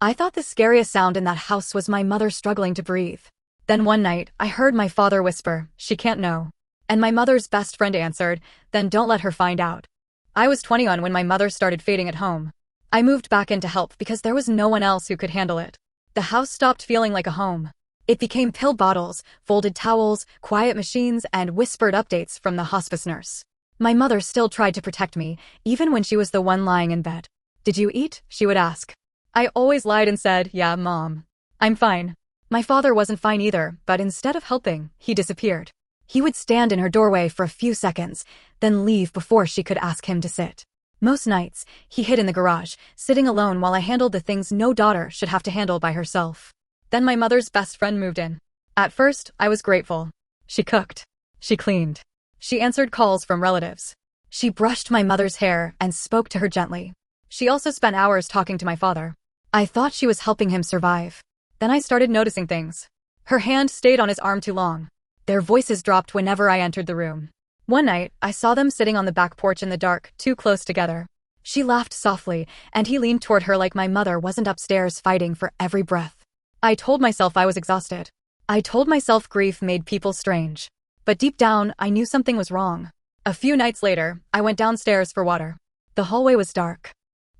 I thought the scariest sound in that house was my mother struggling to breathe. Then one night, I heard my father whisper, "She can't know." And my mother's best friend answered, "Then don't let her find out." I was 21 when my mother started fading at home. I moved back in to help because there was no one else who could handle it. The house stopped feeling like a home. It became pill bottles, folded towels, quiet machines, and whispered updates from the hospice nurse. My mother still tried to protect me, even when she was the one lying in bed. "Did you eat?" she would ask. I always lied and said, "Yeah, Mom. I'm fine." My father wasn't fine either, but instead of helping, he disappeared. He would stand in her doorway for a few seconds, then leave before she could ask him to sit. Most nights, he hid in the garage, sitting alone while I handled the things no daughter should have to handle by herself. Then my mother's best friend moved in. At first, I was grateful. She cooked. She cleaned. She answered calls from relatives. She brushed my mother's hair and spoke to her gently. She also spent hours talking to my father. I thought she was helping him survive. Then I started noticing things. Her hand stayed on his arm too long. Their voices dropped whenever I entered the room. One night, I saw them sitting on the back porch in the dark, too close together. She laughed softly, and he leaned toward her like my mother wasn't upstairs fighting for every breath. I told myself I was exhausted. I told myself grief made people strange. But deep down, I knew something was wrong. A few nights later, I went downstairs for water. The hallway was dark.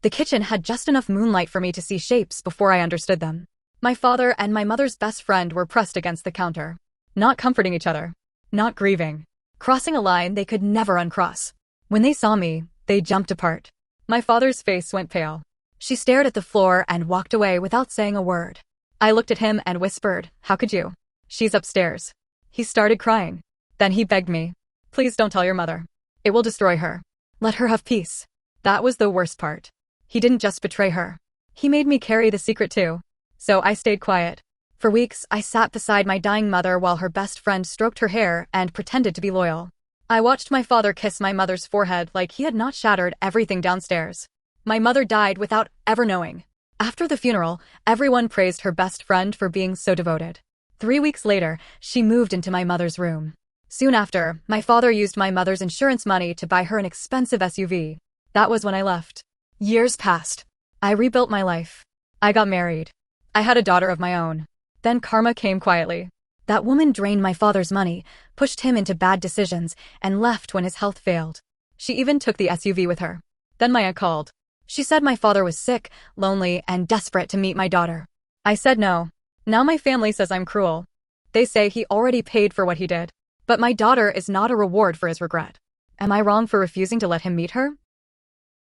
The kitchen had just enough moonlight for me to see shapes before I understood them. My father and my mother's best friend were pressed against the counter. Not comforting each other. Not grieving. Crossing a line they could never uncross. When they saw me, they jumped apart. My father's face went pale. She stared at the floor and walked away without saying a word. I looked at him and whispered, "How could you? She's upstairs." He started crying. Then he begged me, "Please don't tell your mother. It will destroy her. Let her have peace." That was the worst part. He didn't just betray her. He made me carry the secret too. So I stayed quiet. For weeks, I sat beside my dying mother while her best friend stroked her hair and pretended to be loyal. I watched my father kiss my mother's forehead like he had not shattered everything downstairs. My mother died without ever knowing. After the funeral, everyone praised her best friend for being so devoted. 3 weeks later, she moved into my mother's room. Soon after, my father used my mother's insurance money to buy her an expensive SUV. That was when I left. Years passed. I rebuilt my life. I got married. I had a daughter of my own. Then karma came quietly. That woman drained my father's money, pushed him into bad decisions, and left when his health failed. She even took the SUV with her. Then my aunt called. She said my father was sick, lonely, and desperate to meet my daughter. I said no. Now my family says I'm cruel. They say he already paid for what he did. But my daughter is not a reward for his regret. Am I wrong for refusing to let him meet her?